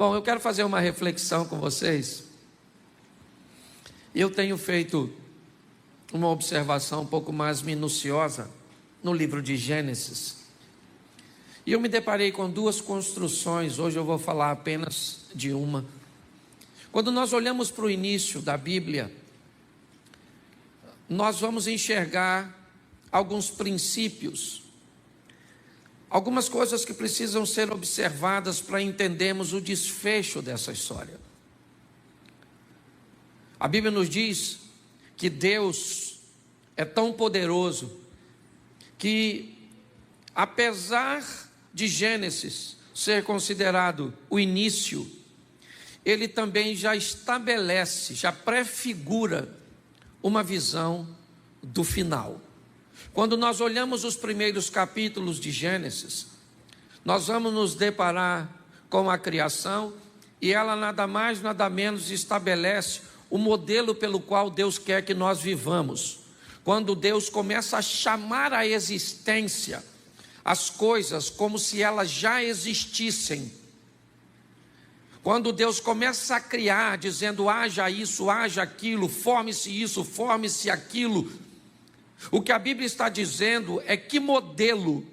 Bom, eu quero fazer uma reflexão com vocês. Eu tenho feito uma observação um pouco mais minuciosa no livro de Gênesis. E eu me deparei com duas construções. Hoje eu vou falar apenas de uma. Quando nós olhamos para o início da Bíblia, nós vamos enxergar alguns princípios, algumas coisas que precisam ser observadas para entendermos o desfecho dessa história. A Bíblia nos diz que Deus é tão poderoso que, apesar de Gênesis ser considerado o início, ele também já estabelece, já prefigura uma visão do final. Quando nós olhamos os primeiros capítulos de Gênesis, nós vamos nos deparar com a criação, e ela nada mais, nada menos estabelece o modelo pelo qual Deus quer que nós vivamos. Quando Deus começa a chamar à existência as coisas como se elas já existissem. Quando Deus começa a criar, dizendo haja isso, haja aquilo, forme-se isso, forme-se aquilo. O que a Bíblia está dizendo é que modelo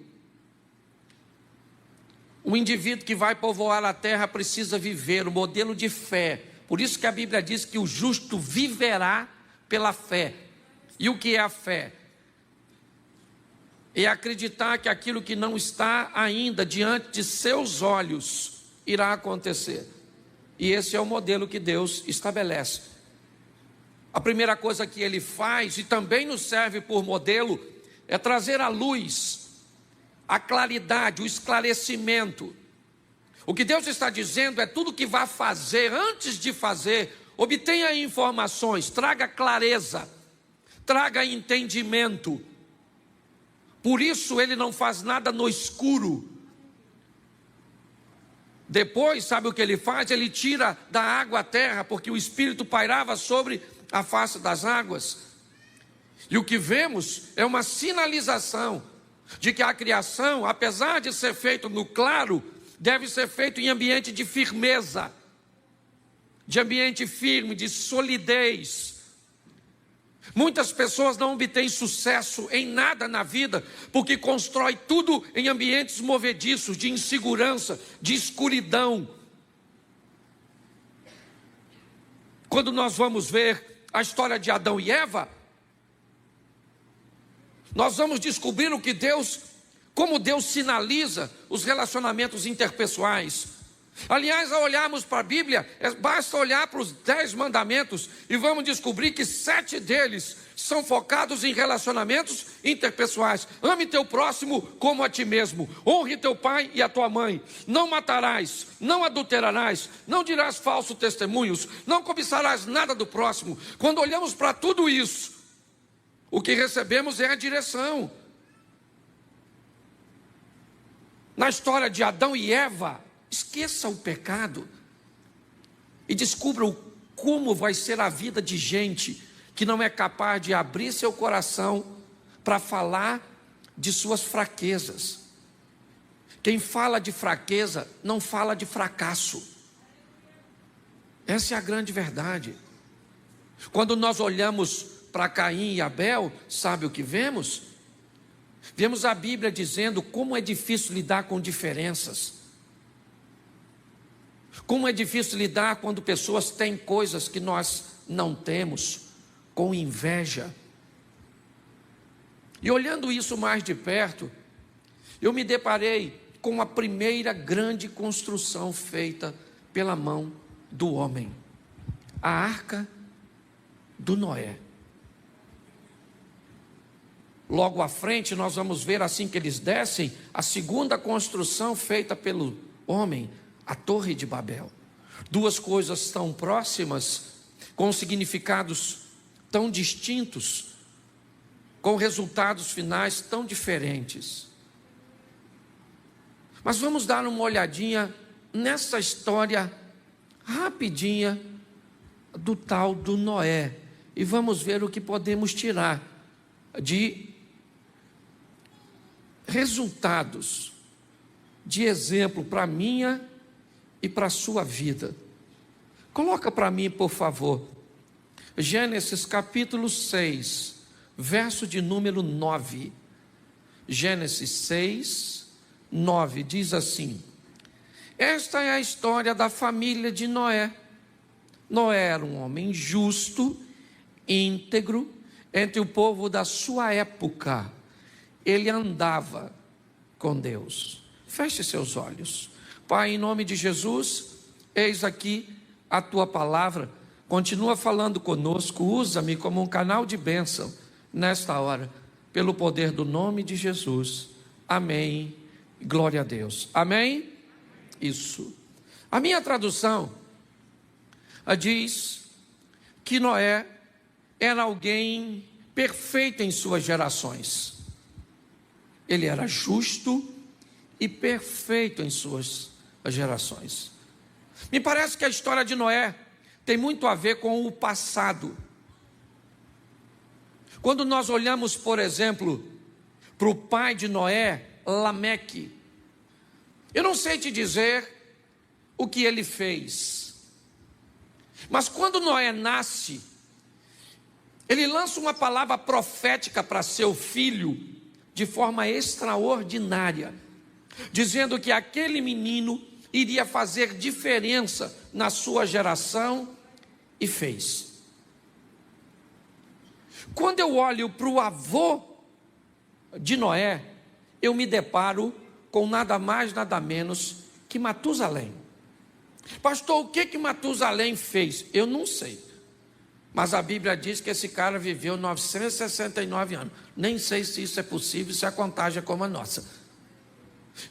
o indivíduo que vai povoar a terra precisa viver, o modelo de fé. Por isso que a Bíblia diz que o justo viverá pela fé. E o que é a fé? É acreditar que aquilo que não está ainda diante de seus olhos irá acontecer. E esse é o modelo que Deus estabelece. A primeira coisa que ele faz, e também nos serve por modelo, é trazer à luz a claridade, o esclarecimento. O que Deus está dizendo é tudo que vai fazer, antes de fazer, obtenha informações, traga clareza, traga entendimento. Por isso ele não faz nada no escuro. Depois, sabe o que ele faz? Ele tira da água a terra, porque o Espírito pairava sobre a face das águas. E o que vemos é uma sinalização de que a criação, apesar de ser feita no claro, deve ser feito em ambiente de firmeza, de ambiente firme, de solidez. Muitas pessoas não obtêm sucesso em nada na vida, porque constrói tudo em ambientes movediços, de insegurança, de escuridão. Quando nós vamos ver a história de Adão e Eva, nós vamos descobrir o que Deus, como Deus sinaliza os relacionamentos interpessoais. Aliás, ao olharmos para a Bíblia, basta olhar para os 10 mandamentos e vamos descobrir que 7 deles são focados em relacionamentos interpessoais. Ame teu próximo como a ti mesmo. Honre teu pai e a tua mãe. Não matarás, não adulterarás, não dirás falsos testemunhos, não cobiçarás nada do próximo. Quando olhamos para tudo isso, o que recebemos é a direção. Na história de Adão e Eva, esqueça o pecado e descubra como vai ser a vida de gente que não é capaz de abrir seu coração para falar de suas fraquezas. Quem fala de fraqueza não fala de fracasso. Essa é a grande verdade. Quando nós olhamos para Caim e Abel, sabe o que vemos? Vemos a Bíblia dizendo como é difícil lidar com diferenças. Como é difícil lidar quando pessoas têm coisas que nós não temos, com inveja. E olhando isso mais de perto, eu me deparei com a primeira grande construção feita pela mão do homem, a arca do Noé. Logo à frente nós vamos ver, assim que eles descem, a segunda construção feita pelo homem, a Torre de Babel. Duas coisas tão próximas, com significados tão distintos, com resultados finais tão diferentes. Mas vamos dar uma olhadinha nessa história rapidinha do tal do Noé, e vamos ver o que podemos tirar de resultados, de exemplo para a minha e para a sua vida. Coloca para mim, por favor, Gênesis capítulo 6, verso de número 9. Gênesis 6, 9, diz assim: esta é a história da família de Noé. Noé era um homem justo, íntegro, entre o povo da sua época. Ele andava com Deus. Feche seus olhos. Pai, em nome de Jesus, eis aqui a tua palavra. Continua falando conosco, usa-me como um canal de bênção nesta hora, pelo poder do nome de Jesus. Amém. Glória a Deus. Amém? Isso. A minha tradução diz que Noé era alguém perfeito em suas gerações. Ele era justo e perfeito em suas gerações. Me parece que a história de Noé tem muito a ver com o passado. Quando nós olhamos, por exemplo, para o pai de Noé, Lameque, eu não sei te dizer o que ele fez, mas quando Noé nasce, ele lança uma palavra profética para seu filho de forma extraordinária, dizendo que aquele menino iria fazer diferença na sua geração, e fez. Quando eu olho para o avô de Noé, eu me deparo com nada mais, nada menos que Matusalém. Pastor, o que Matusalém fez? Eu não sei, mas a Bíblia diz que esse cara viveu 969 anos. Nem sei se isso é possível, se a contagem é como a nossa.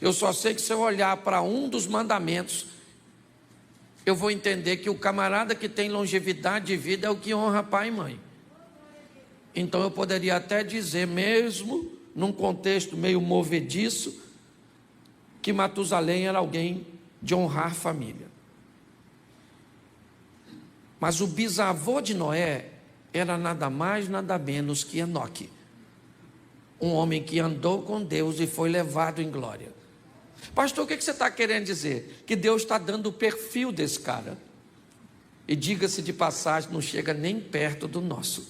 Eu só sei que se eu olhar para um dos mandamentos, eu vou entender que o camarada que tem longevidade de vida é o que honra pai e mãe. Então eu poderia até dizer, mesmo num contexto meio movediço, que Matusalém era alguém de honrar família. Mas o bisavô de Noé era nada mais, nada menos que Enoque. Um homem que andou com Deus e foi levado em glória. Pastor, o que você está querendo dizer? Que Deus está dando o perfil desse cara. E diga-se de passagem, não chega nem perto do nosso.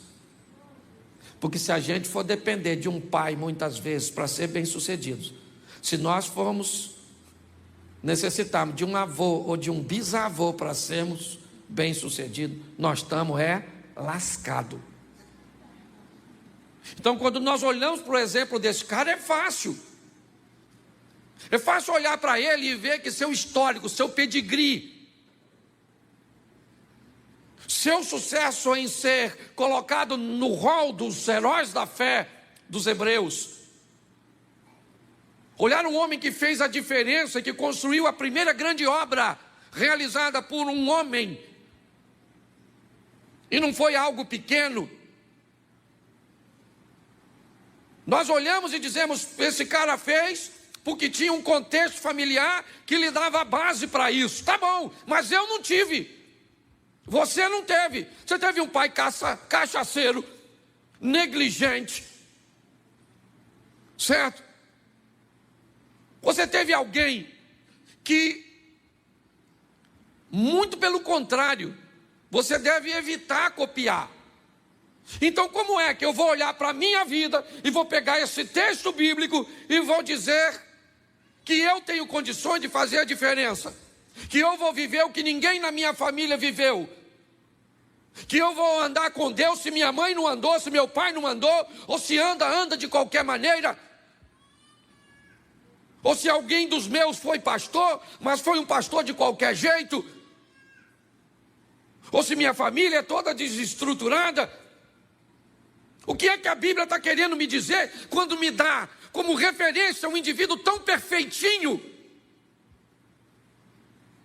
Porque se a gente for depender de um pai, muitas vezes, para ser bem-sucedidos, se nós formos necessitarmos de um avô ou de um bisavô para sermos bem-sucedidos, nós estamos lascados. Então, quando nós olhamos para o exemplo desse cara, é fácil. É fácil olhar para ele e ver que seu histórico, seu pedigree, seu sucesso em ser colocado no rol dos heróis da fé dos hebreus. Olhar um homem que fez a diferença, que construiu a primeira grande obra realizada por um homem, e não foi algo pequeno. Nós olhamos e dizemos, esse cara fez porque tinha um contexto familiar que lhe dava a base para isso. Tá bom, mas eu não tive. Você não teve. Você teve um pai cachaceiro, negligente, certo? Você teve alguém que, muito pelo contrário, você deve evitar copiar. Então, como é que eu vou olhar para a minha vida e vou pegar esse texto bíblico e vou dizer que eu tenho condições de fazer a diferença, que eu vou viver o que ninguém na minha família viveu, que eu vou andar com Deus se minha mãe não andou, se meu pai não andou, ou se anda de qualquer maneira, ou se alguém dos meus foi pastor, mas foi um pastor de qualquer jeito, ou se minha família é toda desestruturada. O que é que a Bíblia está querendo me dizer quando me dá como referência um indivíduo tão perfeitinho,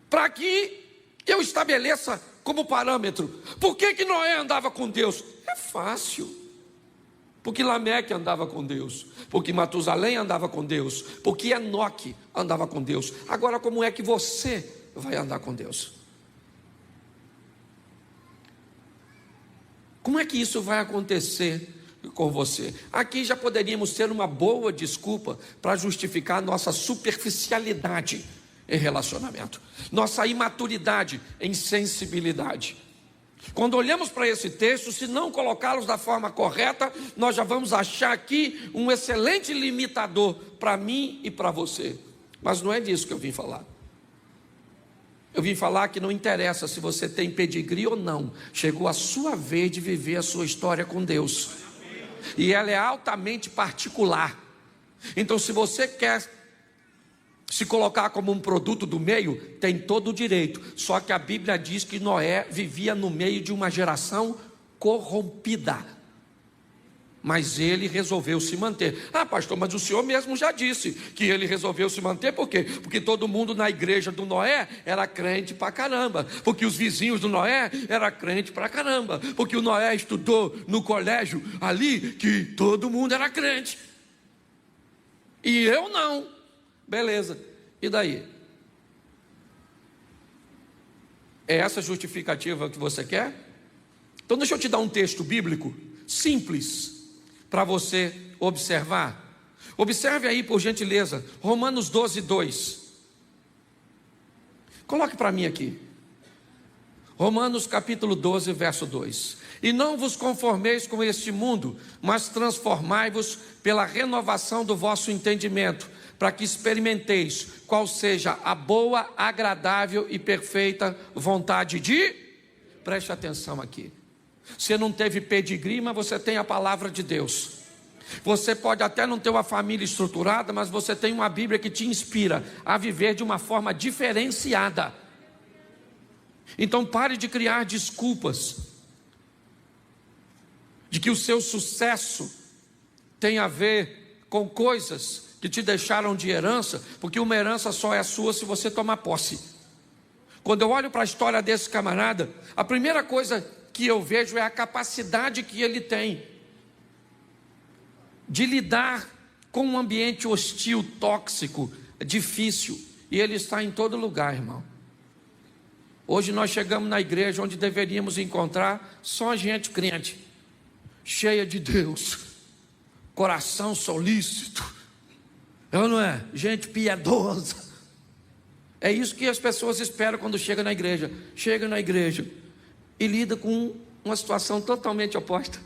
para que eu estabeleça como parâmetro? Por que Noé andava com Deus? É fácil. Porque Lameque andava com Deus, porque Matusalém andava com Deus, porque Enoque andava com Deus. Agora, como é que você vai andar com Deus? Como é que isso vai acontecer com você? Aqui já poderíamos ter uma boa desculpa para justificar nossa superficialidade em relacionamento, nossa imaturidade em sensibilidade. Quando olhamos para esse texto, se não colocá-los da forma correta, nós já vamos achar aqui um excelente limitador para mim e para você. Mas não é disso que eu vim falar. Eu vim falar que não interessa se você tem pedigree ou não, chegou a sua vez de viver a sua história com Deus, e ela é altamente particular. Então, se você quer se colocar como um produto do meio, tem todo o direito. Só que a Bíblia diz que Noé vivia no meio de uma geração corrompida, mas ele resolveu se manter. Ah, pastor, mas o senhor mesmo já disse que ele resolveu se manter. Por quê? Porque todo mundo na igreja do Noé era crente pra caramba, porque os vizinhos do Noé eram crente pra caramba, porque o Noé estudou no colégio ali, que todo mundo era crente, e eu não. Beleza, e daí? É essa justificativa que você quer? Então deixa eu te dar um texto bíblico simples para você observar. Observe aí, por gentileza, Romanos 12:2. Coloque para mim aqui. Romanos capítulo 12, verso 2. E não vos conformeis com este mundo, mas transformai-vos pela renovação do vosso entendimento, para que experimenteis qual seja a boa, agradável e perfeita vontade de... Preste atenção aqui. Você não teve pedigree, mas você tem a palavra de Deus. Você pode até não ter uma família estruturada, mas você tem uma Bíblia que te inspira a viver de uma forma diferenciada. Então pare de criar desculpas de que o seu sucesso tem a ver com coisas que te deixaram de herança, porque uma herança só é sua se você tomar posse. Quando eu olho para a história desse camarada, a primeira coisa que eu vejo é a capacidade que ele tem de lidar com um ambiente hostil, tóxico, difícil, e ele está em todo lugar, irmão. Hoje nós chegamos na igreja onde deveríamos encontrar só gente crente, cheia de Deus, coração solícito, não é? Gente piedosa. É isso que as pessoas esperam quando chegam na igreja. Chega na igreja e lida com uma situação totalmente oposta.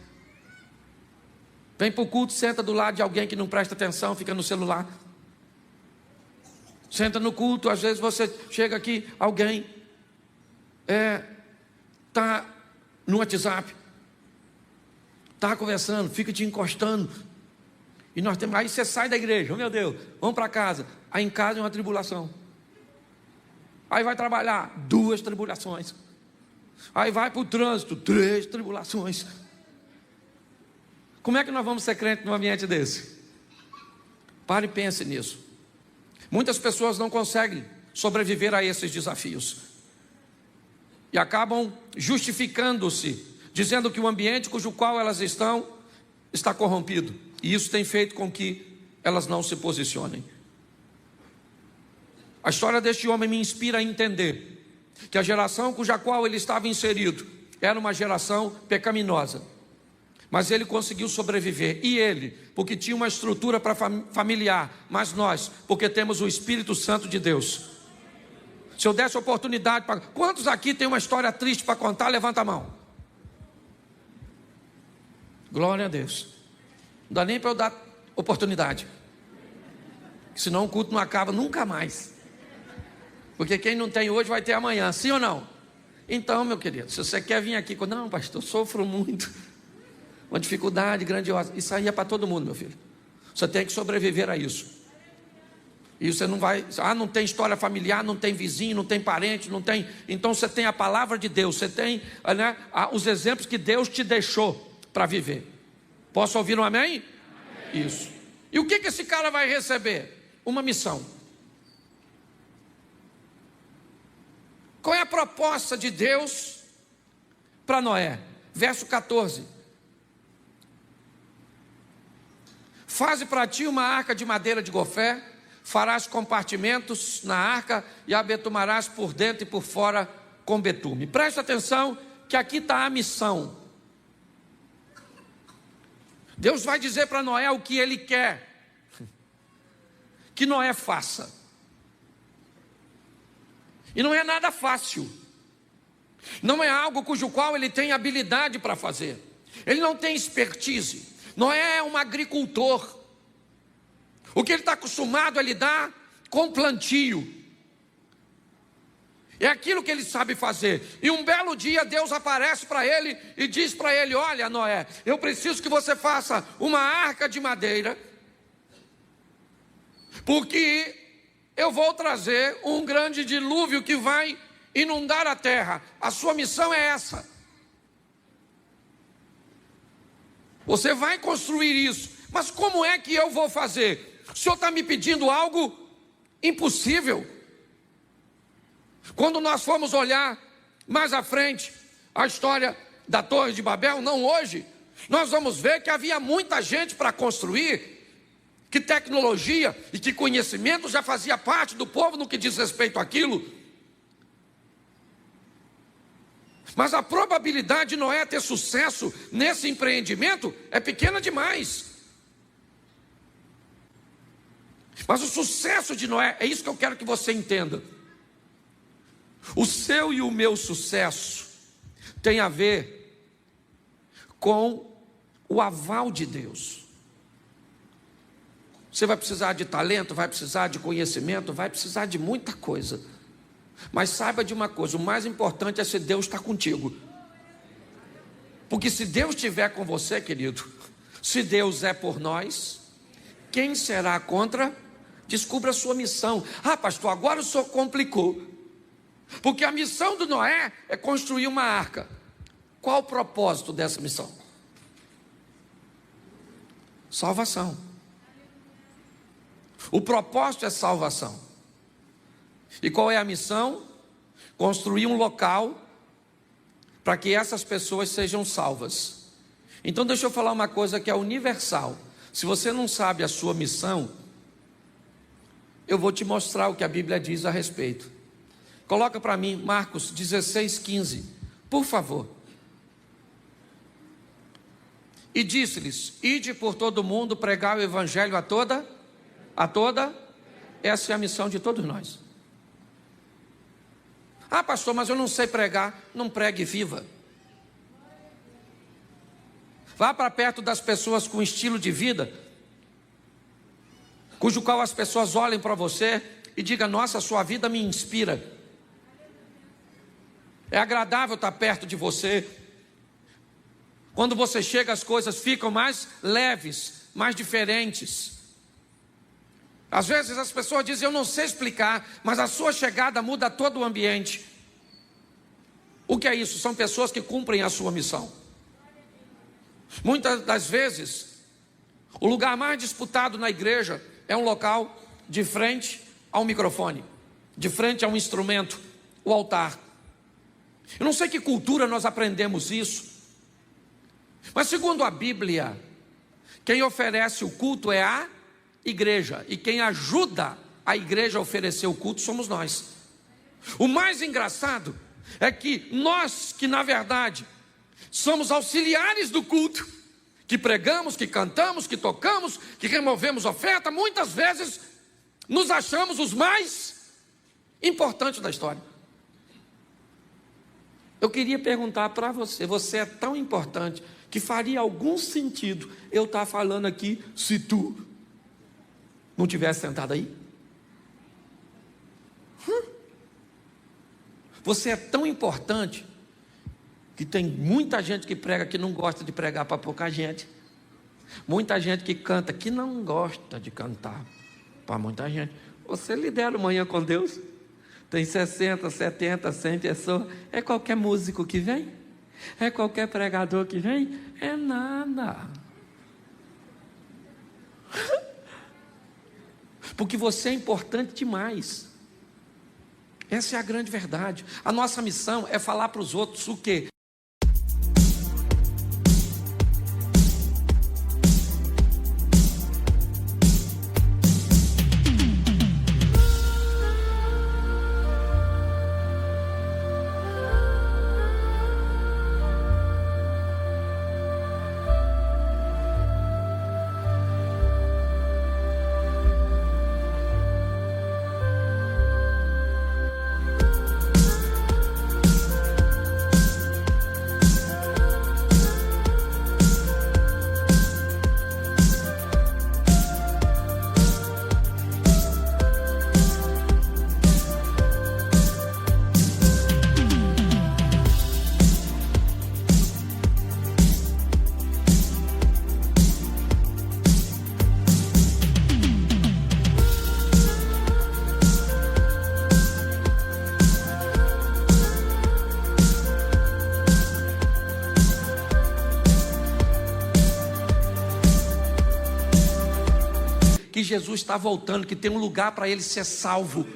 Vem para o culto, senta do lado de alguém que não presta atenção, fica no celular. Senta no culto, às vezes você chega aqui, alguém está no WhatsApp, está conversando, fica te encostando. E nós temos, aí você sai da igreja, oh meu Deus, vamos para casa. Aí em casa é uma tribulação. Aí vai trabalhar, 2 tribulações. Aí vai para o trânsito, 3 tribulações. Como é que nós vamos ser crentes num ambiente desse? Pare e pense nisso. Muitas pessoas não conseguem sobreviver a esses desafios e acabam justificando-se, dizendo que o ambiente cujo qual elas estão está corrompido, e isso tem feito com que elas não se posicionem. A história deste homem me inspira a entender que a geração cuja qual ele estava inserido era uma geração pecaminosa, mas ele conseguiu sobreviver. E ele, porque tinha uma estrutura familiar, mas nós, porque temos o Espírito Santo de Deus. Se eu desse oportunidade para... Quantos aqui tem uma história triste para contar? Levanta a mão. Glória a Deus. Não dá nem para eu dar oportunidade, senão o culto não acaba nunca mais. Porque quem não tem hoje vai ter amanhã, sim ou não? Então, meu querido, se você quer vir aqui com... Não, pastor, sofro muito, uma dificuldade grandiosa. Isso aí é para todo mundo, meu filho. Você tem que sobreviver a isso. E você não vai... não tem história familiar, não tem vizinho, não tem parente, não tem... Então você tem a palavra de Deus, você tem, né, os exemplos que Deus te deixou para viver. Posso ouvir um amém? Amém. Isso. E o que esse cara vai receber? Uma missão. Qual é a proposta de Deus para Noé? Verso 14. Faze para ti uma arca de madeira de gofé, farás compartimentos na arca e a betumarás por dentro e por fora com betume. Presta atenção que aqui está a missão. Deus vai dizer para Noé o que Ele quer que Noé faça. E não é nada fácil. Não é algo cujo qual ele tem habilidade para fazer. Ele não tem expertise. Noé é um agricultor. O que ele está acostumado a lidar com plantio. É aquilo que ele sabe fazer. E um belo dia Deus aparece para ele e diz para ele: olha, Noé, eu preciso que você faça uma arca de madeira, porque eu vou trazer um grande dilúvio que vai inundar a terra. A sua missão é essa. Você vai construir isso. Mas como é que eu vou fazer? O Senhor está me pedindo algo impossível. Quando nós formos olhar mais à frente a história da Torre de Babel, não hoje, nós vamos ver que havia muita gente para construir, que tecnologia e que conhecimento já fazia parte do povo no que diz respeito àquilo. Mas a probabilidade de Noé ter sucesso nesse empreendimento é pequena demais. Mas o sucesso de Noé, é isso que eu quero que você entenda. O seu e o meu sucesso tem a ver com o aval de Deus. Você vai precisar de talento, vai precisar de conhecimento, vai precisar de muita coisa. Mas saiba de uma coisa, o mais importante é se Deus está contigo. Porque se Deus estiver com você, querido, se Deus é por nós, quem será contra? Descubra a sua missão. Ah, pastor, agora o senhor complicou. Porque a missão do Noé é construir uma arca. Qual o propósito dessa missão? Salvação. O propósito é salvação. E qual é a missão? Construir um local para que essas pessoas sejam salvas. Então deixa eu falar uma coisa que é universal. Se você não sabe a sua missão, eu vou te mostrar o que a Bíblia diz a respeito. Coloca para mim Marcos 16:15, por favor. E disse-lhes: ide por todo mundo, pregar o evangelho a toda, essa é a missão de todos nós. Ah, pastor, mas eu não sei pregar. Não pregue, viva. Vá para perto das pessoas com estilo de vida, cujo qual as pessoas olhem para você e digam: nossa, sua vida me inspira. É agradável estar perto de você. Quando você chega, as coisas ficam mais leves, mais diferentes. Às vezes as pessoas dizem: eu não sei explicar, mas a sua chegada muda todo o ambiente. O que é isso? São pessoas que cumprem a sua missão. Muitas das vezes, o lugar mais disputado na igreja é um local de frente ao microfone, de frente a um instrumento, o altar. Eu não sei que cultura nós aprendemos isso, mas segundo a Bíblia, quem oferece o culto é a igreja, e quem ajuda a igreja a oferecer o culto somos nós. O mais engraçado é que nós, que na verdade somos auxiliares do culto, que pregamos, que cantamos, que tocamos, que removemos oferta, muitas vezes nos achamos os mais importantes da história. Eu queria perguntar para você: você é tão importante que faria algum sentido eu estar falando aqui se tu não tivesse sentado aí? Você é tão importante que tem muita gente que prega que não gosta de pregar para pouca gente. Muita gente que canta que não gosta de cantar para muita gente. Você lidera o Manhã com Deus. Tem 60, 70, 100 pessoas. É qualquer músico que vem? É qualquer pregador que vem? É nada. Porque você é importante demais. Essa é a grande verdade. A nossa missão é falar para os outros o quê? Jesus está voltando, que tem um lugar para ele ser salvo.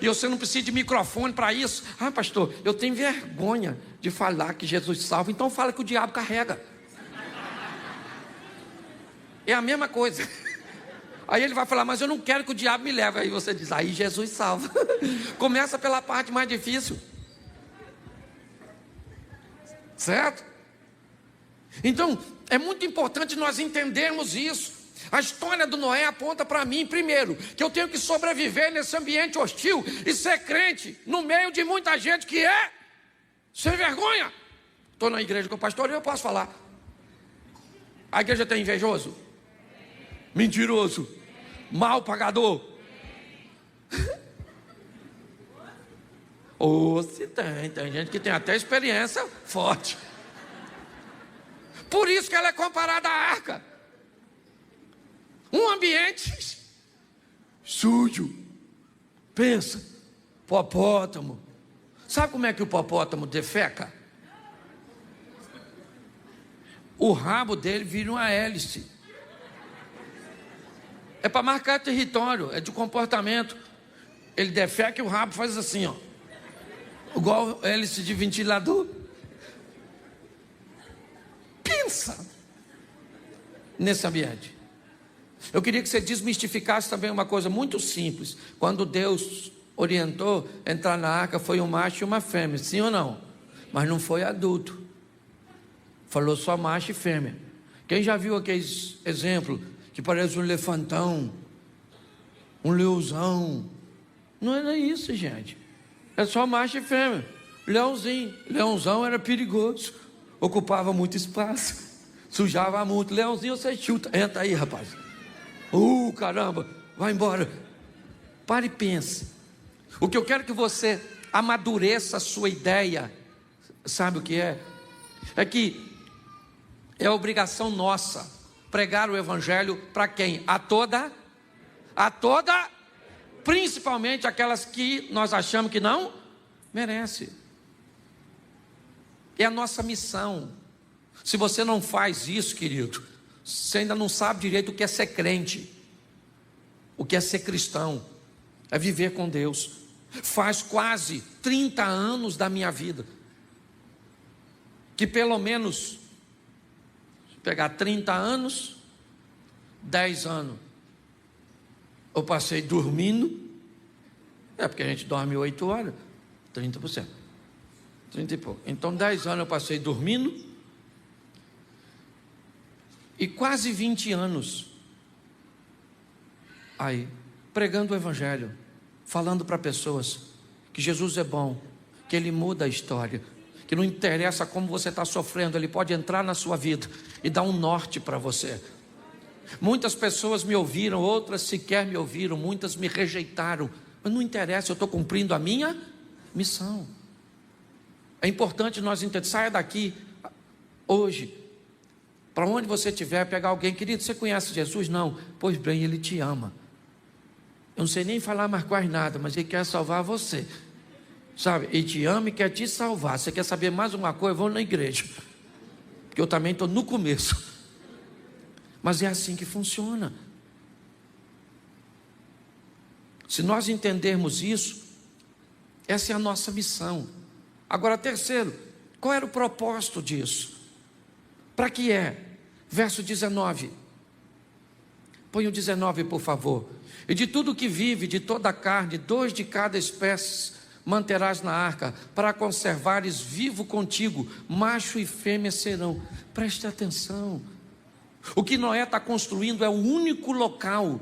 E você não precisa de microfone para isso. Ah, pastor, eu tenho vergonha de falar que Jesus salva, então fala que o diabo carrega. É a mesma coisa. Aí ele vai falar, mas eu não quero que o diabo me leve. Aí você diz, aí Jesus salva. Começa pela parte mais difícil. Certo? Então, é muito importante nós entendermos isso. A história do Noé aponta para mim, primeiro, que eu tenho que sobreviver nesse ambiente hostil e ser crente no meio de muita gente que é sem vergonha. Estou na igreja com o pastor e eu posso falar. A igreja tem invejoso? Mentiroso? Mal pagador? Ou se tem gente que tem até experiência forte. Por isso que ela é comparada à arca. Um ambiente sujo. Pensa, hipopótamo. Sabe como é que o hipopótamo defeca? O rabo dele vira uma hélice. É para marcar território, é de comportamento. Ele defeca e o rabo faz assim, ó. Igual hélice de ventilador. Pensa nesse ambiente. Eu queria que você desmistificasse também uma coisa muito simples. Quando Deus orientou entrar na arca, foi um macho e uma fêmea, sim ou não? Mas não foi adulto. Falou só macho e fêmea. Quem já viu aqueles exemplos que parece um elefantão, um leãozão? Não era isso, gente. É só macho e fêmea. Leãozinho. Leãozão era perigoso. Ocupava muito espaço. Sujava muito. Leãozinho você chuta. Entra aí, rapaz. Caramba. Vai embora. Pare e pense. O que eu quero que você amadureça a sua ideia. Sabe o que é? É que é obrigação nossa pregar o evangelho para quem? A toda, principalmente aquelas que nós achamos que não merece. É a nossa missão. Se você não faz isso, querido, você ainda não sabe direito o que é ser crente, o que é ser cristão, é viver com Deus. Faz quase 30 anos da minha vida que pelo menos, se pegar 30 anos, 10 anos eu passei dormindo. É porque a gente dorme 8 horas, 30%, 30 e pouco. Então 10 anos eu passei dormindo. E quase 20 anos aí, pregando o evangelho, falando para pessoas que Jesus é bom, que Ele muda a história, que não interessa como você está sofrendo, Ele pode entrar na sua vida e dar um norte para você. Muitas pessoas me ouviram, outras sequer me ouviram, muitas me rejeitaram, mas não interessa, eu estou cumprindo a minha missão. É importante nós entendermos. Saia daqui hoje, para onde você estiver, pegar alguém, querido, você conhece Jesus? Não. Pois bem, Ele te ama. Eu não sei nem falar mais quase nada, mas Ele quer salvar você, sabe? Ele te ama e quer te salvar. Você quer saber mais uma coisa? Vou na igreja, porque eu também estou no começo. Mas é assim que funciona. Se nós entendermos isso, essa é a nossa missão. Agora, terceiro, qual era o propósito disso? Para que é? Verso 19. Põe o 19, por favor. E de tudo que vive, de toda a carne, 2 de cada espécie manterás na arca, para conservares vivo contigo, macho e fêmea serão. Preste atenção. O que Noé está construindo é o único local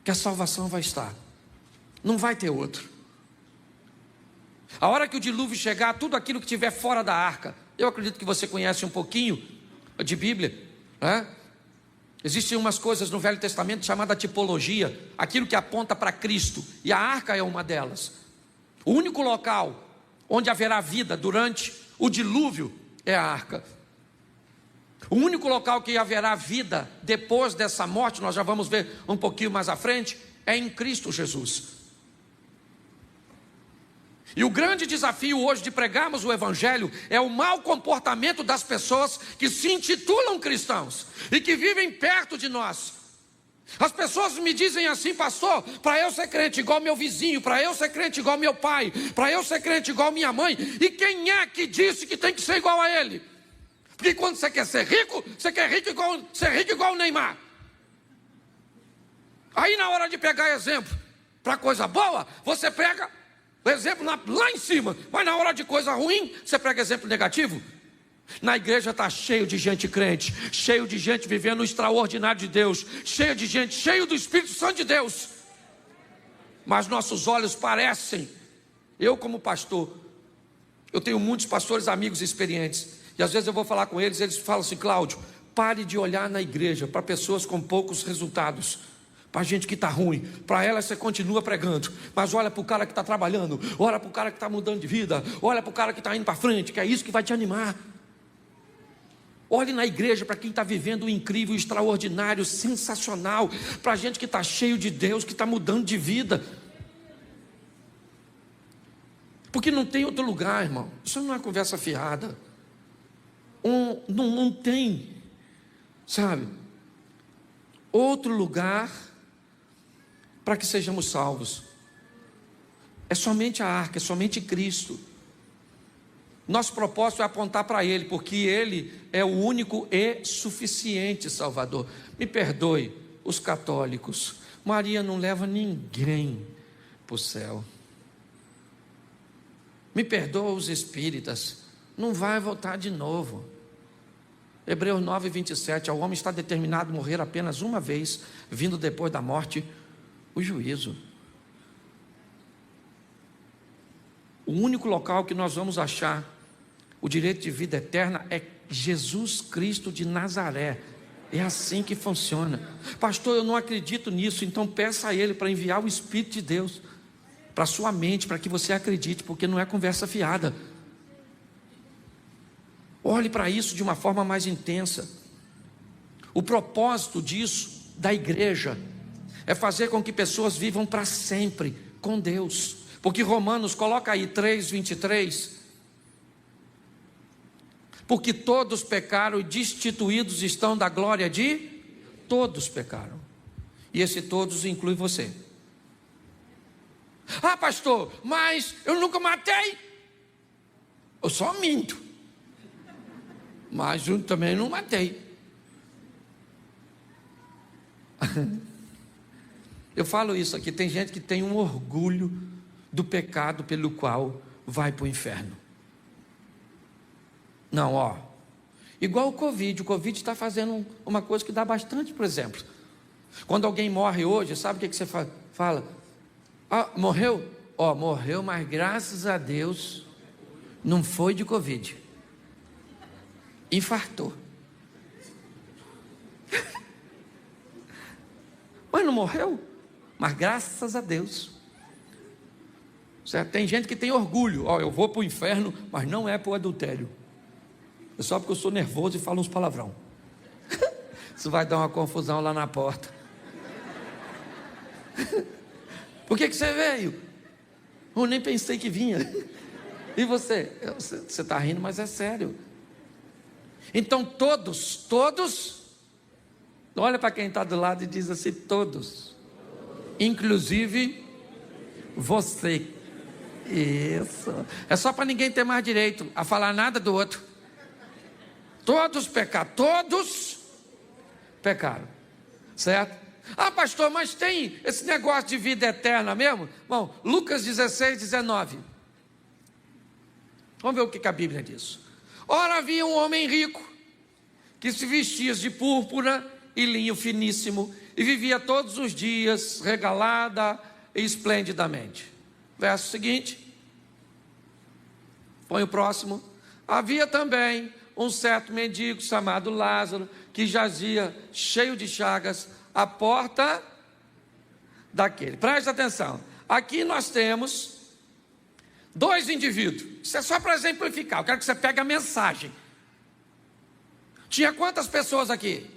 que a salvação vai estar. Não vai ter outro. A hora que o dilúvio chegar, tudo aquilo que estiver fora da arca, eu acredito que você conhece um pouquinho de Bíblia, né? Existem umas coisas no Velho Testamento chamada tipologia, aquilo que aponta para Cristo, e a arca é uma delas. O único local onde haverá vida durante o dilúvio é a arca. O único local que haverá vida depois dessa morte, nós já vamos ver um pouquinho mais à frente, é em Cristo Jesus. E o grande desafio hoje de pregarmos o Evangelho é o mau comportamento das pessoas que se intitulam cristãos e que vivem perto de nós. As pessoas me dizem assim: pastor, para eu ser crente igual meu vizinho, para eu ser crente igual meu pai, para eu ser crente igual minha mãe. E quem é que disse que tem que ser igual a ele? Porque quando você quer ser rico, você quer ser rico igual o Neymar. Aí na hora de pegar exemplo para coisa boa, você pega o exemplo lá em cima. Mas na hora de coisa ruim, você pega exemplo negativo. Na igreja está cheio de gente crente, cheio de gente vivendo o extraordinário de Deus, cheio de gente, cheio do Espírito Santo de Deus. Mas nossos olhos parecem, eu como pastor, eu tenho muitos pastores amigos experientes, e às vezes eu vou falar com eles, eles falam assim: Cláudio, pare de olhar na igreja para pessoas com poucos resultados, para gente que está ruim. Para ela você continua pregando, mas olha para o cara que está trabalhando, olha para o cara que está mudando de vida, olha para o cara que está indo para frente, que é isso que vai te animar. Olhe na igreja para quem está vivendo o incrível, o extraordinário, sensacional, para a gente que está cheio de Deus, que está mudando de vida. Porque não tem outro lugar, irmão. Isso não é conversa fiada. Não tem, sabe, outro lugar para que sejamos salvos. É somente a arca, é somente Cristo. Nosso propósito é apontar para Ele, porque Ele é o único e suficiente Salvador. Me perdoe os católicos, Maria não leva ninguém para o céu. Me perdoa os espíritas, não vai voltar de novo. Hebreus 9, 27, ao homem está determinado morrer apenas uma vez, vindo depois da morte o juízo. O único local que nós vamos achar o direito de vida eterna é Jesus Cristo de Nazaré. É assim que funciona. Pastor, eu não acredito nisso. Então peça a Ele para enviar o Espírito de Deus para a sua mente, para que você acredite, porque não é conversa fiada. Olhe para isso de uma forma mais intensa. O propósito disso, da igreja, é fazer com que pessoas vivam para sempre com Deus. Porque Romanos, coloca aí 3:23, porque todos pecaram e destituídos estão da glória de... Todos pecaram. E esse todos inclui você. Ah, pastor, mas eu nunca matei. Eu só minto. Mas eu também não matei. Eu falo isso aqui, tem gente que tem um orgulho do pecado pelo qual vai para o inferno. Não, igual o Covid está fazendo uma coisa que dá bastante, por exemplo. Quando alguém morre hoje, sabe o que você fala? Ah, morreu? Morreu, mas graças a Deus não foi de Covid. Infartou. Mas não morreu? Mas graças a Deus. Certo? Tem gente que tem orgulho. Eu vou para o inferno, mas não é para o adultério. É só porque eu sou nervoso e falo uns palavrão. Isso vai dar uma confusão lá na porta. Por que você veio? Eu nem pensei que vinha. E você? Você está rindo, mas é sério. Então todos, olha para quem está do lado e diz assim: todos, inclusive você. Isso. É só para ninguém ter mais direito a falar nada do outro. Todos pecaram, todos pecaram, certo? Ah, pastor, mas tem esse negócio de vida eterna mesmo? Bom, Lucas 16, 19. Vamos ver o que a Bíblia diz. Ora, havia um homem rico que se vestia de púrpura e linho finíssimo e vivia todos os dias regalada e esplendidamente. Verso seguinte. Põe o próximo. Havia também um certo mendigo chamado Lázaro, que jazia cheio de chagas à porta daquele. Preste atenção. Aqui nós temos dois indivíduos. Isso é só para exemplificar. Eu quero que você pegue a mensagem. Tinha quantas pessoas aqui?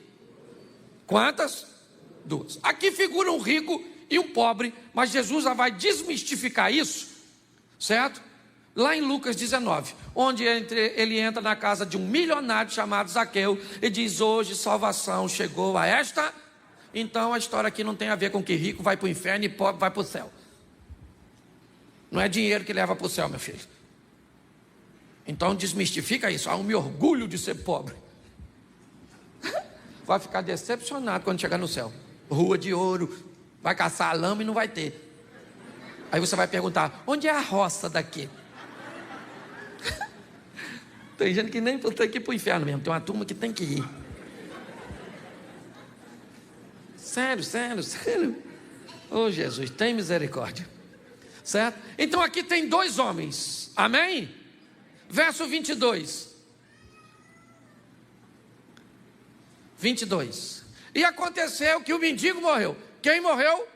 Quantas? Duas. Aqui figura um rico e um pobre, mas Jesus já vai desmistificar isso, certo? lá em Lucas 19, onde ele entra na casa de um milionário chamado Zaqueu e diz: hoje salvação chegou a esta. Então a história aqui não tem a ver com que rico vai para o inferno e pobre vai para o céu. Não é dinheiro que leva para o céu, meu filho. Então desmistifica isso. Eu me orgulho de ser pobre. Vai ficar decepcionado quando chegar no céu. Rua de ouro, vai caçar lama e não vai ter. Aí você vai perguntar: onde é a roça daqui? Tem gente que nem tem que ir para o inferno mesmo. Tem uma turma que tem que ir. Sério, sério, sério. Oh Jesus, tem misericórdia. Certo? Então aqui tem dois homens. Amém? Verso 22. 22. E aconteceu que o mendigo morreu. Quem morreu?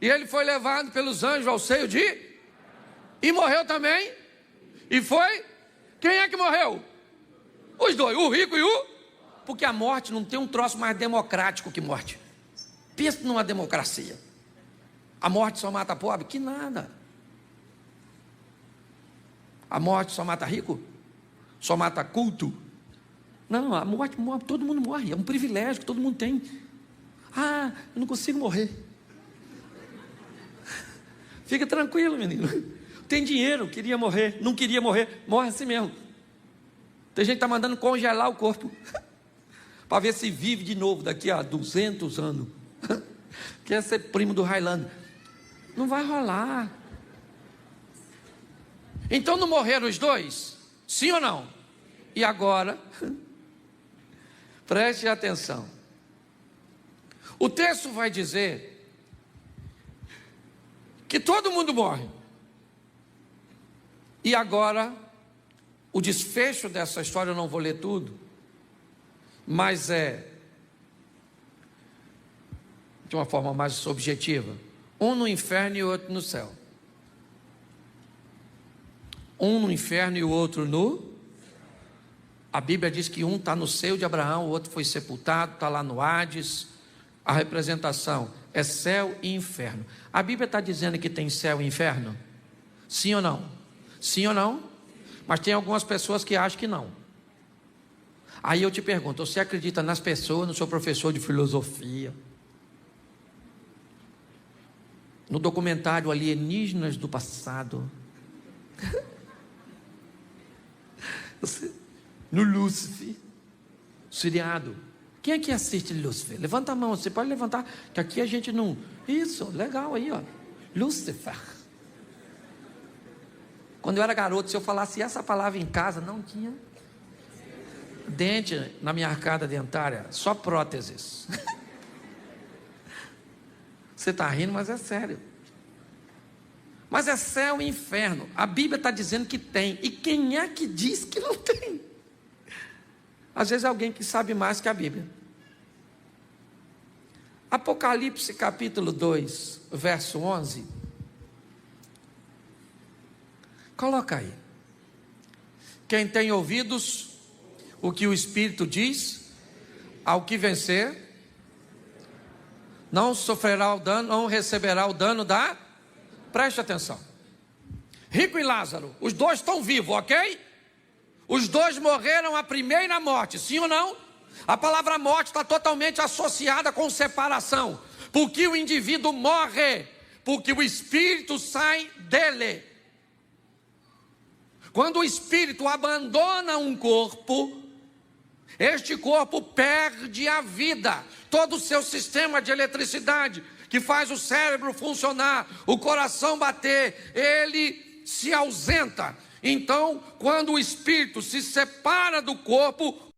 E ele foi levado pelos anjos ao seio de... E morreu também? E foi? Quem é que morreu? Os dois, o rico e o... Porque a morte não tem um troço mais democrático que morte. Pensa numa democracia. A morte só mata pobre? Que nada. A morte só mata rico? Só mata culto? Não, a morte, todo mundo morre. É um privilégio que todo mundo tem. Ah, eu não consigo morrer. Fica tranquilo, menino. Tem dinheiro, queria morrer, não queria morrer, morre assim mesmo. Tem gente que está mandando congelar o corpo para ver se vive de novo daqui a 200 anos. Quer ser primo do Highlander. Não vai rolar. Então não morreram os dois? Sim ou não? E agora? Preste atenção. O texto vai dizer que todo mundo morre. E agora, o desfecho dessa história, eu não vou ler tudo, mas é de uma forma mais objetiva. Um no inferno e o outro no céu. Um no inferno e o outro no... A Bíblia diz que um está no seio de Abraão, o outro foi sepultado, está lá no Hades. A representação é céu e inferno. A Bíblia está dizendo que tem céu e inferno? Sim ou não? Sim ou não? Mas tem algumas pessoas que acham que não. Aí eu te pergunto: você acredita nas pessoas, no seu professor de filosofia, no documentário Alienígenas do Passado, no Lúcifer, seriado? Quem é que assiste Lúcifer? Levanta a mão, você pode levantar, que aqui a gente não... Isso, legal aí, ó. Lúcifer. Quando eu era garoto, se eu falasse essa palavra em casa, não tinha dente na minha arcada dentária, só próteses. Você está rindo, mas é sério. Mas é céu e inferno. A Bíblia está dizendo que tem. E quem é que diz que não tem? Às vezes é alguém que sabe mais que a Bíblia. Apocalipse capítulo 2, verso 11. Coloca aí. Quem tem ouvidos, o que o Espírito diz, ao que vencer, não sofrerá o dano, não receberá o dano da... Preste atenção. Rico e Lázaro, os dois estão vivos, ok? Os dois morreram a primeira morte, sim ou não? A palavra morte está totalmente associada com separação. Porque o indivíduo morre, porque o espírito sai dele. Quando o espírito abandona um corpo, este corpo perde a vida. Todo o seu sistema de eletricidade, que faz o cérebro funcionar, o coração bater, ele se ausenta. Então, quando o espírito se separa do corpo,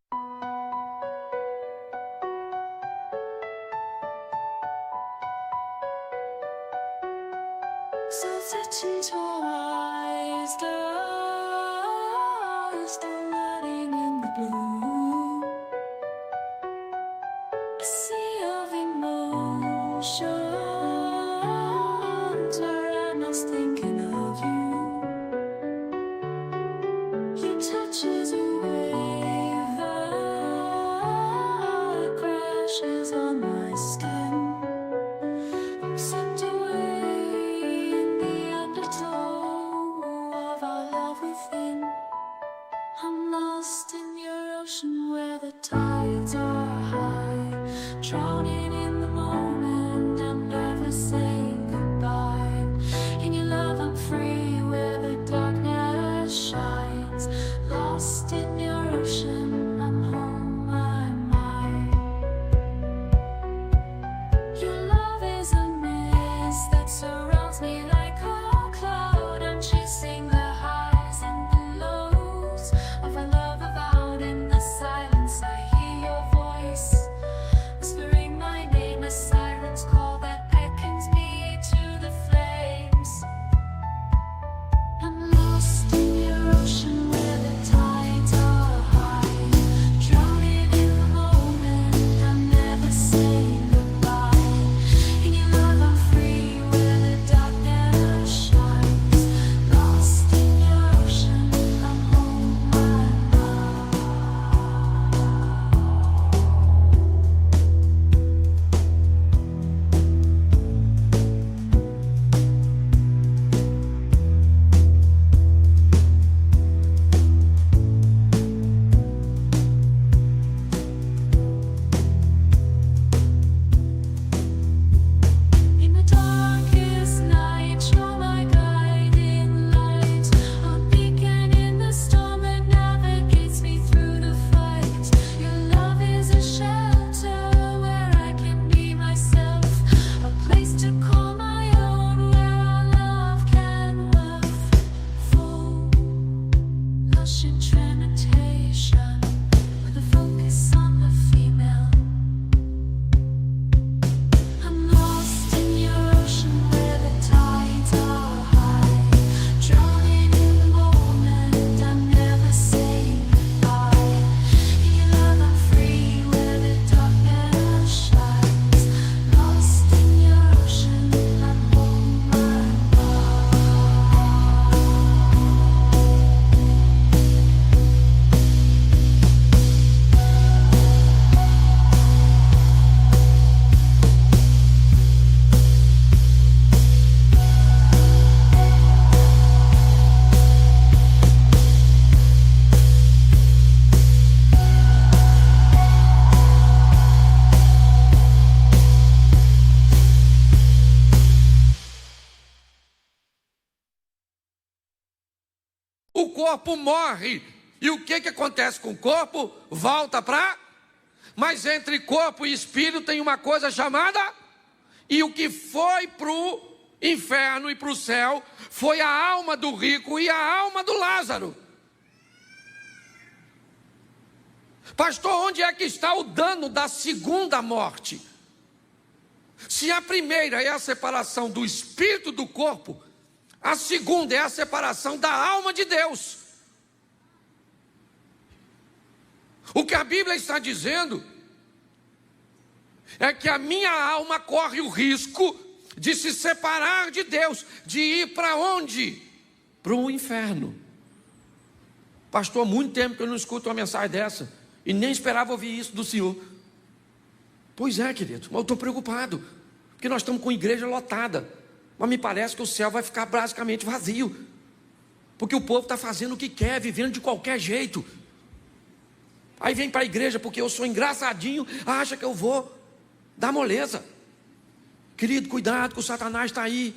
drowning in the moment, I'm never saying goodbye. In your love I'm free where the darkness shines. Lost in your ocean, I'm home, I'm mine. Your love is a mist that surrounds me like a cloud. I'm chasing the highs and the lows of a love avowed. In the silence I hear your voice, whispering my name, a siren's call that beckons me to the flames. I'm lost in your ocean where the tides are high, drowning in the moment, I'm never saying goodbye. In your love I'm free where the darkness shines. Lost in your ocean, I'm home, I'm in the darkest night, you're my guiding light, a beacon in the storm that navigates me through the fight. Your love is a shelter where I can be myself, a place to call my own, where our love can wealth full, lush in trinitation, with a focus on the female. I'm lost in your ocean where the tides are high, drowning in the moment, I'm never saying goodbye. In your love I'm free where the darkness shines. Lost in your ocean, I'm home, I'm O corpo morre. E o que acontece com o corpo? Volta para... Mas entre corpo e espírito tem uma coisa chamada... E o que foi para o inferno e para o céu foi a alma do rico e a alma do Lázaro. Pastor, onde é que está o dano da segunda morte? Se a primeira é a separação do espírito do corpo, a segunda é a separação da alma de Deus. O que a Bíblia está dizendo é que a minha alma corre o risco de se separar de Deus, de ir para onde? Para o inferno. Pastor, há muito tempo que eu não escuto uma mensagem dessa, e nem esperava ouvir isso do Senhor. Pois é, querido, mas eu estou preocupado, porque nós estamos com a igreja lotada, mas me parece que o céu vai ficar basicamente vazio, porque o povo está fazendo o que quer, vivendo de qualquer jeito. Aí vem para a igreja porque eu sou engraçadinho, acha que eu vou dar moleza. Querido, cuidado que o Satanás está aí,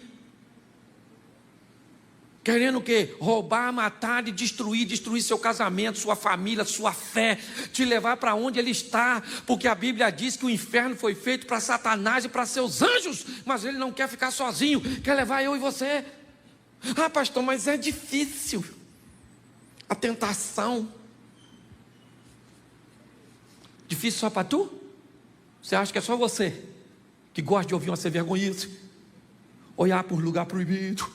querendo o quê? Roubar, matar e destruir seu casamento, sua família, sua fé, te levar para onde ele está, porque a Bíblia diz que o inferno foi feito para Satanás e para seus anjos, mas ele não quer ficar sozinho, quer levar eu e você. Ah, pastor, mas é difícil a tentação. Difícil só para tu? Você acha que é só você que gosta de ouvir uma vergonhice, olhar para um lugar proibido,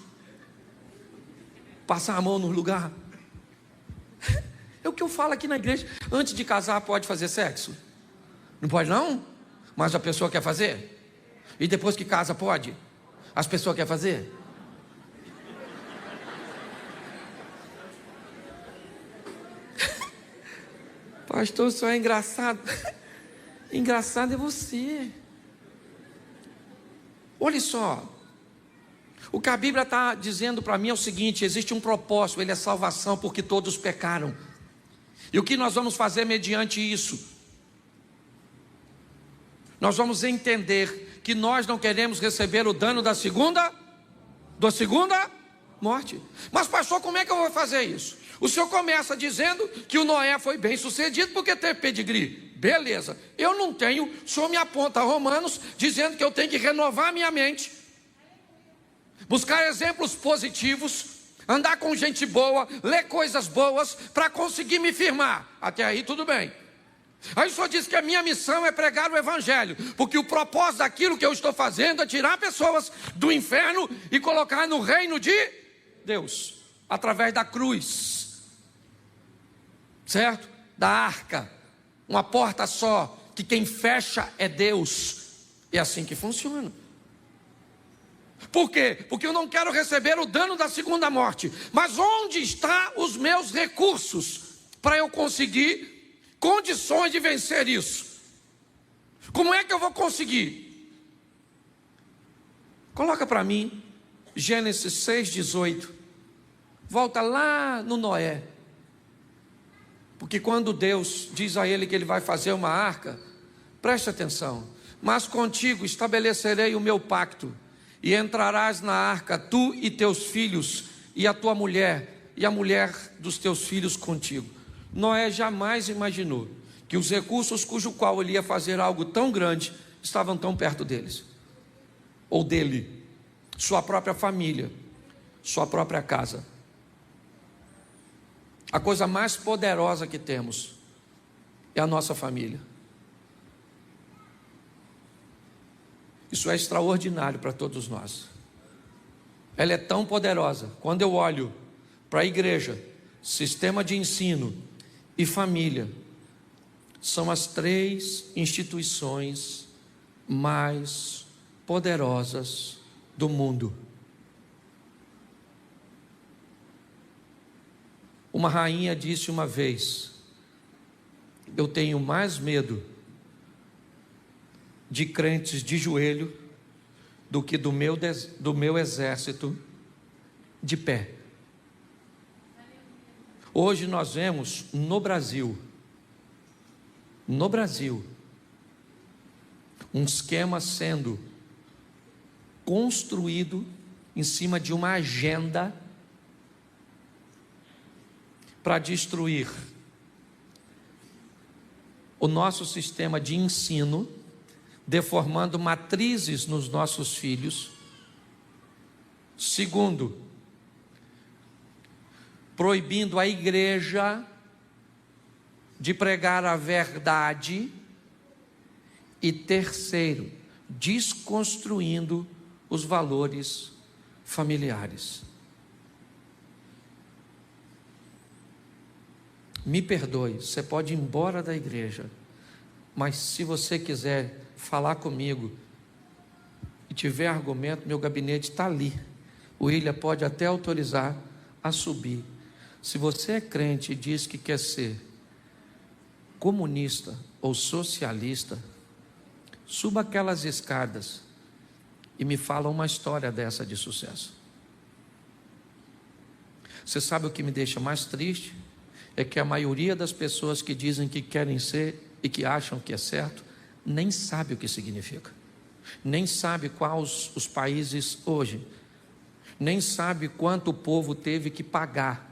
passar a mão no lugar? É o que eu falo aqui na igreja. Antes de casar pode fazer sexo? Não pode não? Mas a pessoa quer fazer? E depois que casa pode? As pessoas querem fazer? Pastor, só é engraçado. Engraçado é você. Olha só, o que a Bíblia está dizendo para mim é o seguinte: existe um propósito, ele é salvação, porque todos pecaram. E o que nós vamos fazer mediante isso? nós vamos entender que nós não queremos receber o dano da segunda morte. Mas pastor, como é que eu vou fazer isso? O senhor começa dizendo que o Noé foi bem sucedido porque teve pedigree. Beleza, eu não tenho, o senhor me aponta a Romanos dizendo que eu tenho que renovar a minha mente, buscar exemplos positivos, andar com gente boa, ler coisas boas para conseguir me firmar. Até aí tudo bem. Aí o senhor diz que a minha missão é pregar o evangelho, porque o propósito daquilo que eu estou fazendo é tirar pessoas do inferno e colocar no reino de Deus, através da cruz, certo? Da arca, uma porta só, que quem fecha é Deus. É assim que funciona. Por quê? Porque eu não quero receber o dano da segunda morte. Mas onde estão os meus recursos para eu conseguir condições de vencer isso? Como é que eu vou conseguir? Coloca para mim Gênesis 6,18. Volta lá no Noé. Porque quando Deus diz a ele que ele vai fazer uma arca, preste atenção: mas contigo estabelecerei o meu pacto, e entrarás na arca, tu e teus filhos, e a tua mulher, e a mulher dos teus filhos contigo. Noé jamais imaginou que os recursos cujo qual ele ia fazer algo tão grande estavam tão perto deles, ou dele, sua própria família, sua própria casa. A coisa mais poderosa que temos é a nossa família. Isso é extraordinário para todos nós. Ela é tão poderosa. Quando eu olho para a igreja, sistema de ensino e família, são as 3 instituições mais poderosas do mundo. Uma rainha disse uma vez: eu tenho mais medo de crentes de joelho do que do meu exército de pé. Hoje nós vemos no Brasil, um esquema sendo construído em cima de uma agenda para destruir o nosso sistema de ensino, deformando matrizes nos nossos filhos. Segundo, proibindo a igreja de pregar a verdade. E terceiro, desconstruindo os valores familiares. Me perdoe, você pode ir embora da igreja, mas se você quiser falar comigo e tiver argumento, meu gabinete está ali. O William pode até autorizar a subir. Se você é crente e diz que quer ser comunista ou socialista, suba aquelas escadas e me fala uma história dessa de sucesso. Você sabe o que me deixa mais triste? É que a maioria das pessoas que dizem que querem ser e que acham que é certo, nem sabe o que significa, nem sabe quais os países hoje, nem sabe quanto o povo teve que pagar.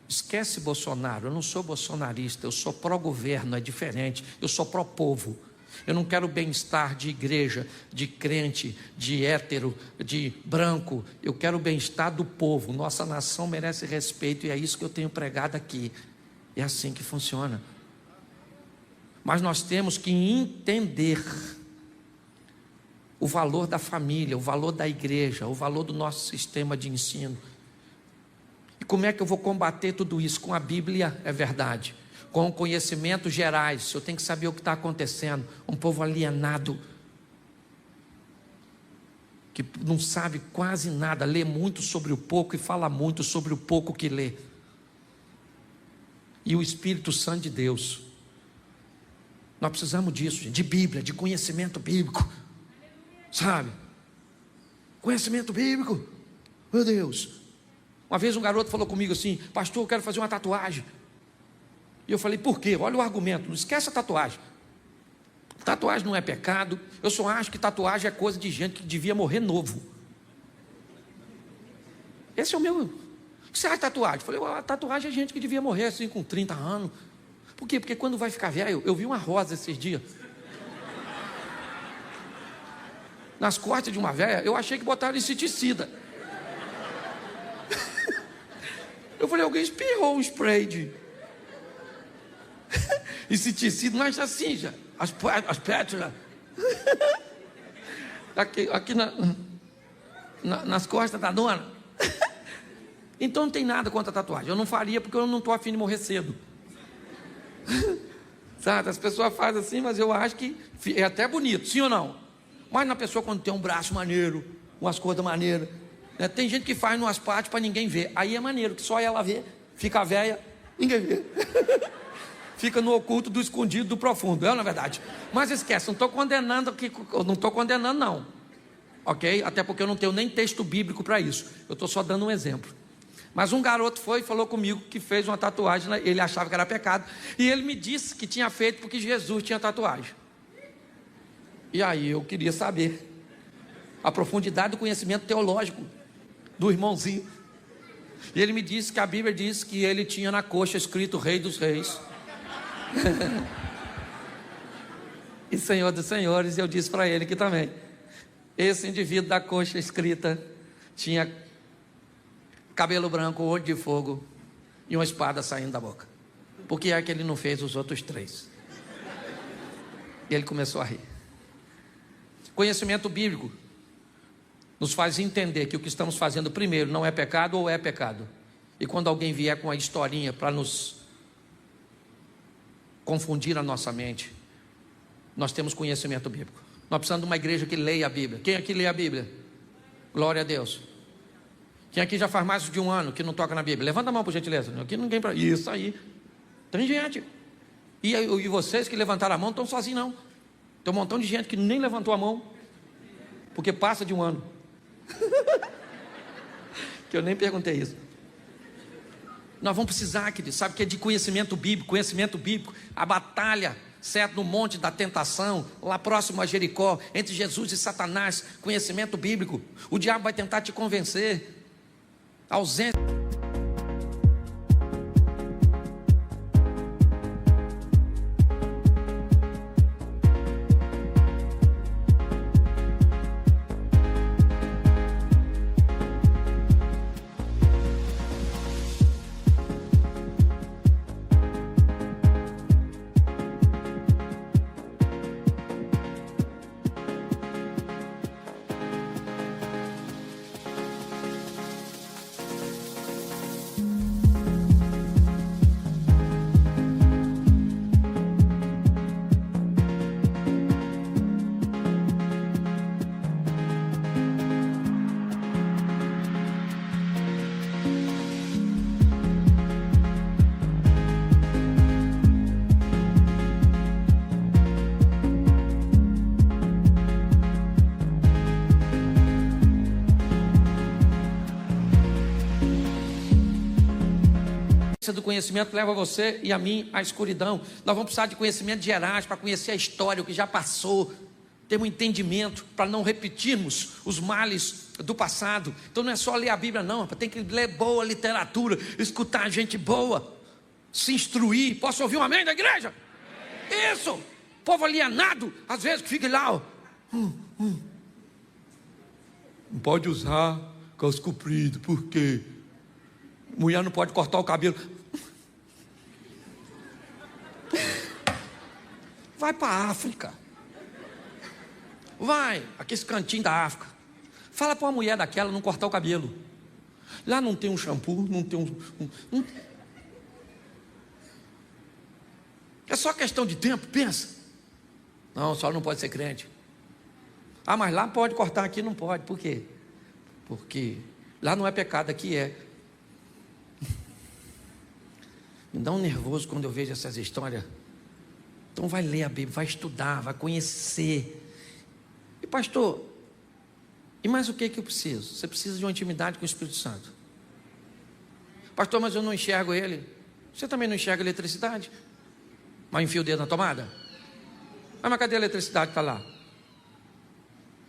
Esquece Bolsonaro, eu não sou bolsonarista, eu sou pró-governo, é diferente, eu sou pró-povo. Eu não quero bem-estar de igreja, de crente, de hétero, de branco. Eu quero o bem-estar do povo. Nossa nação merece respeito e é isso que eu tenho pregado aqui. É assim que funciona. Mas nós temos que entender o valor da família, o valor da igreja, o valor do nosso sistema de ensino. E como é que eu vou combater tudo isso? Com a Bíblia, é verdade. Com conhecimentos gerais, eu tenho que saber o que está acontecendo. Um povo alienado, que não sabe quase nada, lê muito sobre o pouco e fala muito sobre o pouco que lê. E o Espírito Santo de Deus. Nós precisamos disso, gente, de Bíblia, de conhecimento bíblico, sabe? Conhecimento bíblico, meu Deus. Uma vez um garoto falou comigo assim: pastor, eu quero fazer uma tatuagem. E eu falei: por quê? Olha o argumento, não esquece a tatuagem. Tatuagem não é pecado. Eu só acho que tatuagem é coisa de gente que devia morrer novo. Esse é o meu. O que você acha de tatuagem? Eu falei, a tatuagem é gente que devia morrer assim com 30 anos. Por quê? Porque quando vai ficar velho, eu vi uma rosa esses dias. Nas costas de uma velha, eu achei que botaram inseticida. Eu falei, alguém espirrou um spray de inseticida, mas assim já. As pétalas. Aqui nas costas da dona. Então não tem nada contra a tatuagem. Eu não faria porque eu não estou afim de morrer cedo. Sabe, as pessoas fazem assim, mas eu acho que é até bonito, sim ou não? Mas na pessoa quando tem um braço maneiro, umas coisas maneiras, né? Tem gente que faz umas partes para ninguém ver. Aí é maneiro, que só ela vê, fica velha, ninguém vê. Fica no oculto, do escondido, do profundo, na verdade. Mas esquece, não estou condenando aqui, não estou condenando não. Ok? Até porque eu não tenho nem texto bíblico para isso. Eu estou só dando um exemplo. Mas um garoto foi e falou comigo que fez uma tatuagem, ele achava que era pecado, e ele me disse que tinha feito porque Jesus tinha tatuagem. E aí eu queria saber a profundidade do conhecimento teológico do irmãozinho. E ele me disse que a Bíblia diz que ele tinha na coxa escrito Rei dos Reis e Senhor dos Senhores. E eu disse para ele que também esse indivíduo da coxa escrita tinha cabelo branco, olho de fogo e uma espada saindo da boca. Por que é que ele não fez os outros 3? E ele começou a rir. Conhecimento bíblico nos faz entender que o que estamos fazendo primeiro não é pecado ou é pecado. E quando alguém vier com uma historinha para nos confundir a nossa mente, nós temos conhecimento bíblico. Nós precisamos de uma igreja que leia a Bíblia. Quem aqui lê a Bíblia? Glória a Deus. Quem aqui já faz mais de um ano que não toca na Bíblia? Levanta a mão, por gentileza. Aqui ninguém para isso aí. Tem gente. E vocês que levantaram a mão não estão sozinhos não. Tem um montão de gente que nem levantou a mão porque passa de um ano. Que eu nem perguntei isso. Nós vamos precisar, querido, sabe que é de conhecimento bíblico. A batalha, certo, no monte da tentação, lá próximo a Jericó, entre Jesus e Satanás, conhecimento bíblico. O diabo vai tentar te convencer. A ausência. Do conhecimento leva você e a mim à escuridão. Nós vamos precisar de conhecimentos gerais para conhecer a história, o que já passou, ter um entendimento para não repetirmos os males do passado. Então não é só ler a Bíblia não, tem que ler boa literatura, escutar gente boa, se instruir. Posso ouvir um amém da igreja? Amém. Isso, povo alienado, às vezes que fica lá, ó. Não pode usar calça comprida, por quê? Mulher não pode cortar o cabelo. Vai para a África. Vai, aquele cantinho da África. Fala para uma mulher daquela não cortar o cabelo. Lá não tem um shampoo, não tem um... É só questão de tempo, pensa. Não, só não pode ser crente. Ah, mas lá pode cortar, aqui não pode. Por quê? Porque lá não é pecado, aqui é. Me dá um nervoso quando eu vejo essas histórias. Então vai ler a Bíblia, vai estudar, vai conhecer. E pastor, e mais o que eu preciso? Você precisa de uma intimidade com o Espírito Santo. Pastor, mas eu não enxergo ele. Você também não enxerga eletricidade? Mas enfia o dedo na tomada? Ah, mas cadê a eletricidade? Está lá.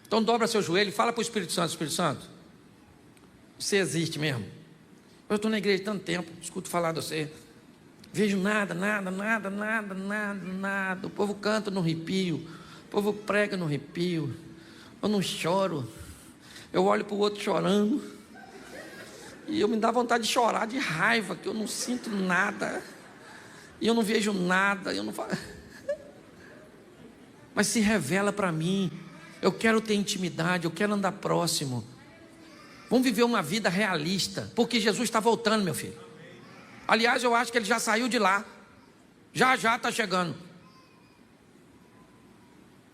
Então dobra seu joelho e fala para o Espírito Santo: Espírito Santo, você existe mesmo. Eu estou na igreja há tanto tempo, escuto falar de você, vejo nada. O povo canta no arrepio, o povo prega no arrepio, eu não choro, eu olho para o outro chorando, e eu me dá vontade de chorar de raiva, que eu não sinto nada, e eu não vejo nada, eu não falo. Mas se revela para mim, eu quero ter intimidade, eu quero andar próximo. Vamos viver uma vida realista, porque Jesus está voltando, meu filho. Aliás, eu acho que ele já saiu de lá, já está chegando.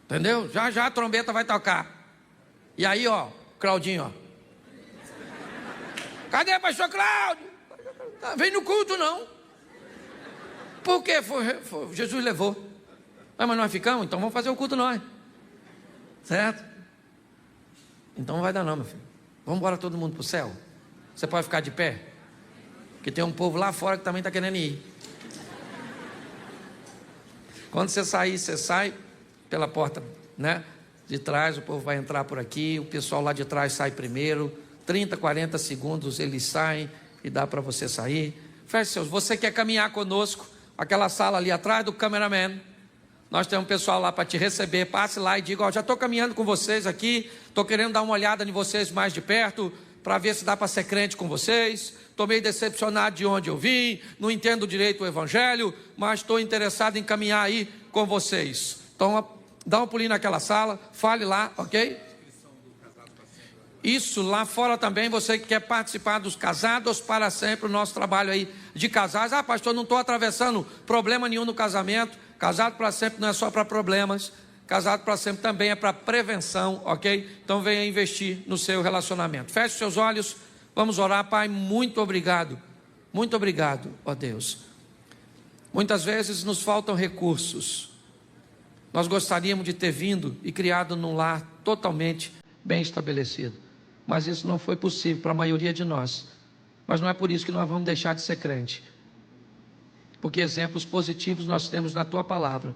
Entendeu? Já a trombeta vai tocar. E aí, ó, Claudinho, ó. Cadê o pastor Cláudio? Vem no culto, não. Por quê? Jesus levou. Ah, mas nós ficamos? Então vamos fazer o culto nós. Certo? Então não vai dar não, meu filho. Vamos embora todo mundo para o céu. Você pode ficar de pé? Porque tem um povo lá fora que também está querendo ir. Quando você sair, você sai pela porta, né, de trás, o povo vai entrar por aqui, o pessoal lá de trás sai primeiro, 30, 40 segundos eles saem e dá para você sair. Feche seus, você quer caminhar conosco, aquela sala ali atrás do cameraman, nós temos um pessoal lá para te receber, passe lá e diga: ó, já estou caminhando com vocês aqui, estou querendo dar uma olhada em vocês mais de perto, para ver se dá para ser crente com vocês, estou meio decepcionado de onde eu vim, não entendo direito o evangelho, mas estou interessado em caminhar aí com vocês. Então, dá um pulinho naquela sala, fale lá, ok? Isso, lá fora também, você que quer participar dos Casados para Sempre, o nosso trabalho aí de casais. Ah, pastor, não estou atravessando problema nenhum no casamento. Casado para sempre não é só para problemas, casado para sempre também é para prevenção, ok? Então venha investir no seu relacionamento. Feche seus olhos, vamos orar. Pai, muito obrigado, ó Deus. Muitas vezes nos faltam recursos, nós gostaríamos de ter vindo e criado num lar totalmente bem estabelecido, mas isso não foi possível para a maioria de nós. Mas não é por isso que nós vamos deixar de ser crente, porque exemplos positivos nós temos na tua palavra.